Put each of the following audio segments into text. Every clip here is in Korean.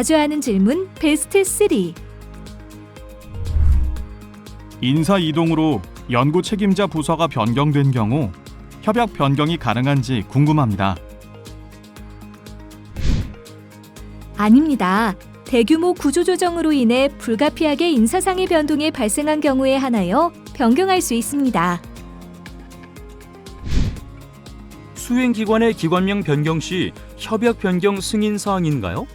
자주 하는 질문 베스트 3. 인사 이동으로 연구 책임자 부서가 변경된 경우 협약 변경이 가능한지 궁금합니다. 아닙니다. 대규모 구조조정으로 인해 불가피하게 인사상의 변동이 발생한 경우에 한하여 변경할 수 있습니다. 수행기관의 기관명 변경 시 협약 변경 승인 사항인가요?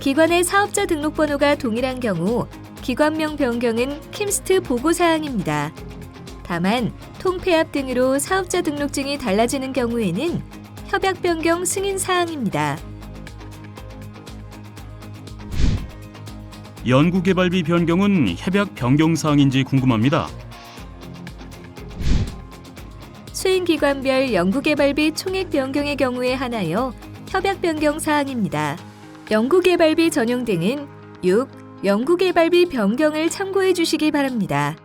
기관의 사업자 등록번호가 동일한 경우 기관명 변경은 킴스트 보고사항입니다. 다만 통폐합 등으로 사업자 등록증이 달라지는 경우에는 협약 변경 승인 사항입니다. 연구개발비 변경은 협약 변경 사항인지 궁금합니다. 수행기관별 연구개발비 총액 변경의 경우에 한하여 협약 변경 사항입니다. 연구개발비 전용 등은 6. 연구개발비 변경을 참고해 주시기 바랍니다.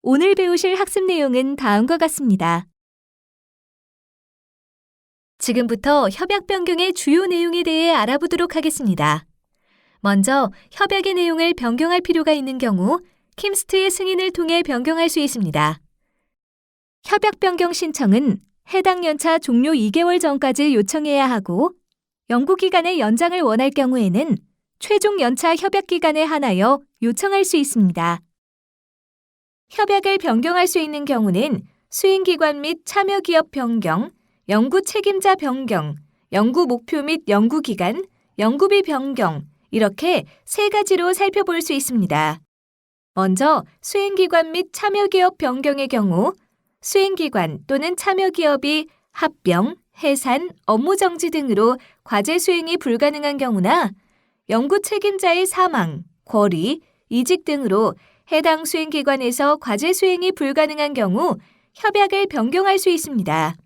오늘 배우실 학습 내용은 다음과 같습니다. 지금부터 협약 변경의 주요 내용에 대해 알아보도록 하겠습니다. 먼저 협약의 내용을 변경할 필요가 있는 경우 킴스트의 승인을 통해 변경할 수 있습니다. 협약 변경 신청은 해당 연차 종료 2개월 전까지 요청해야 하고 연구기간의 연장을 원할 경우에는 최종 연차 협약 기간에 한하여 요청할 수 있습니다. 협약을 변경할 수 있는 경우는 수행기관 및 참여기업 변경, 연구 책임자 변경, 연구 목표 및 연구기간, 연구비 변경 이렇게 3가지로 살펴볼 수 있습니다. 먼저 수행기관 및 참여기업 변경의 경우 수행기관 또는 참여기업이 합병, 해산, 업무정지 등으로 과제 수행이 불가능한 경우나 연구 책임자의 사망, 권리, 이직 등으로 해당 수행기관에서 과제 수행이 불가능한 경우 협약을 변경할 수 있습니다.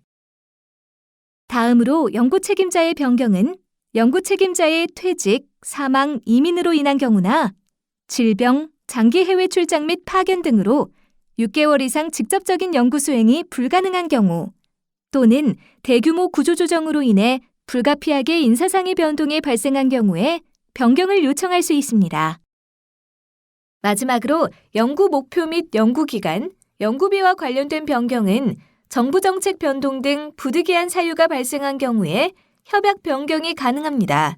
다음으로 연구 책임자의 변경은 연구 책임자의 퇴직, 사망, 이민으로 인한 경우나 질병, 장기 해외 출장 및 파견 등으로 6개월 이상 직접적인 연구 수행이 불가능한 경우 또는 대규모 구조조정으로 인해 불가피하게 인사상의 변동이 발생한 경우에 변경을 요청할 수 있습니다. 마지막으로 연구 목표 및 연구기간, 연구비와 관련된 변경은 정부 정책 변동 등 부득이한 사유가 발생한 경우에 협약 변경이 가능합니다.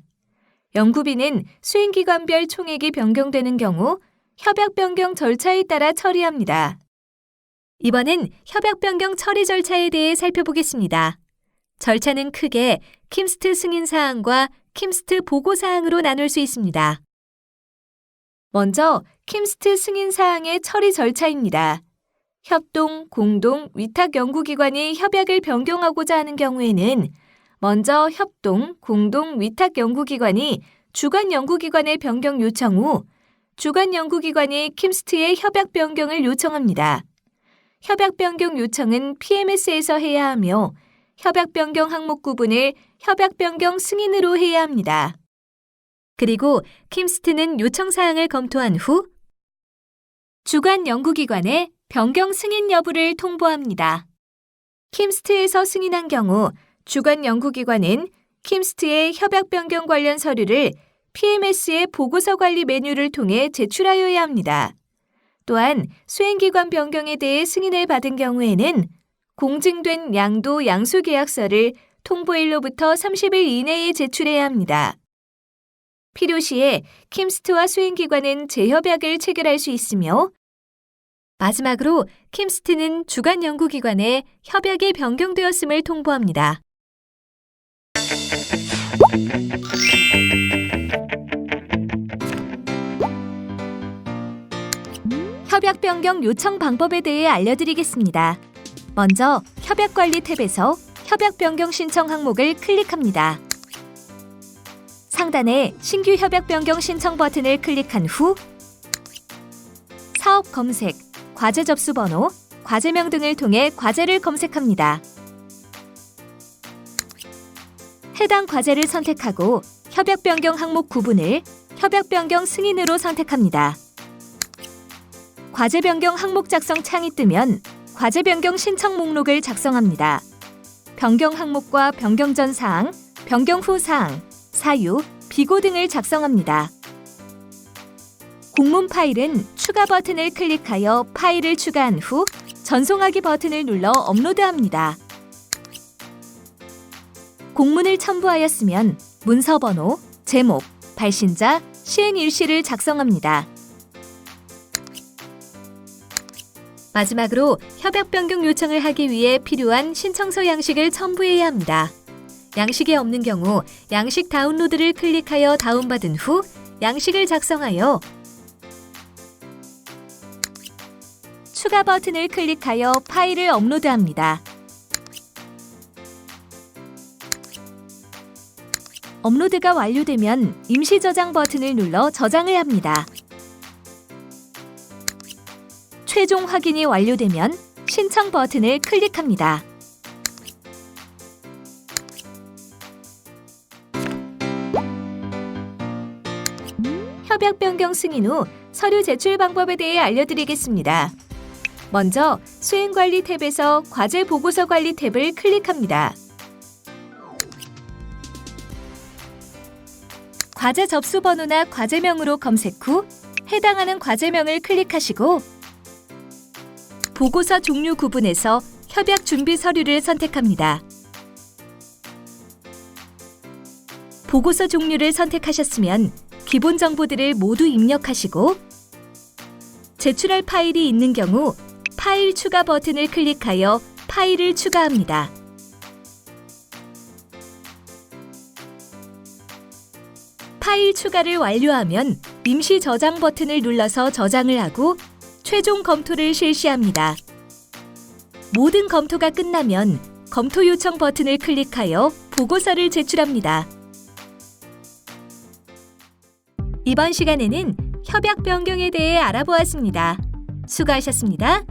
연구비는 수행기관별 총액이 변경되는 경우 협약 변경 절차에 따라 처리합니다. 이번엔 협약 변경 처리 절차에 대해 살펴보겠습니다. 절차는 크게 킴스트 승인 사항과 킴스트 보고 사항으로 나눌 수 있습니다. 먼저 킴스트 승인 사항의 처리 절차입니다. 협동, 공동, 위탁 연구기관이 협약을 변경하고자 하는 경우에는 먼저 협동, 공동, 위탁 연구기관이 주관 연구기관의 변경 요청 후 주관 연구기관이 킴스트의 협약 변경을 요청합니다. 협약 변경 요청은 PMS에서 해야 하며 협약 변경 항목 구분을 협약 변경 승인으로 해야 합니다. 그리고 킴스트는 요청 사항을 검토한 후 주관 연구기관에 변경 승인 여부를 통보합니다. 킴스트에서 승인한 경우 주관 연구기관은 킴스트의 협약 변경 관련 서류를 PMS의 보고서 관리 메뉴를 통해 제출하여야 합니다. 또한 수행기관 변경에 대해 승인을 받은 경우에는 공증된 양도 양수 계약서를 통보일로부터 30일 이내에 제출해야 합니다. 필요시에 킴스트와 수행기관은 재협약을 체결할 수 있으며 마지막으로 킴스트는 주관 연구기관에 협약이 변경되었음을 통보합니다. 협약 변경 요청 방법에 대해 알려드리겠습니다. 먼저 협약관리 탭에서 협약 변경 신청 항목을 클릭합니다. 상단에 신규 협약 변경 신청 버튼을 클릭한 후 사업 검색, 과제 접수 번호, 과제명 등을 통해 과제를 검색합니다. 해당 과제를 선택하고 협약 변경 항목 구분을 협약 변경 승인으로 선택합니다. 과제 변경 항목 작성 창이 뜨면 과제 변경 신청 목록을 작성합니다. 변경 항목과 변경 전 사항, 변경 후 사항, 사유, 비고 등을 작성합니다. 공문 파일은 추가 버튼을 클릭하여 파일을 추가한 후 전송하기 버튼을 눌러 업로드합니다. 공문을 첨부하였으면 문서 번호, 제목, 발신자, 시행 일시를 작성합니다. 마지막으로 협약 변경 요청을 하기 위해 필요한 신청서 양식을 첨부해야 합니다. 양식이 없는 경우 양식 다운로드를 클릭하여 다운받은 후 양식을 작성하여 추가 버튼을 클릭하여 파일을 업로드합니다. 업로드가 완료되면 임시 저장 버튼을 눌러 저장을 합니다. 최종 확인이 완료되면 신청 버튼을 클릭합니다. 협약 변경 승인 후 서류 제출 방법에 대해 알려드리겠습니다. 먼저 수행관리 탭에서 과제 보고서 관리 탭을 클릭합니다. 과제 접수 번호나 과제명으로 검색 후 해당하는 과제명을 클릭하시고 보고서 종류 구분에서 협약 준비 서류를 선택합니다. 보고서 종류를 선택하셨으면 기본 정보들을 모두 입력하시고 제출할 파일이 있는 경우 파일 추가 버튼을 클릭하여 파일을 추가합니다. 파일 추가를 완료하면 임시 저장 버튼을 눌러서 저장을 하고 최종 검토를 실시합니다. 모든 검토가 끝나면 검토 요청 버튼을 클릭하여 보고서를 제출합니다. 이번 시간에는 협약 변경에 대해 알아보았습니다. 수고하셨습니다.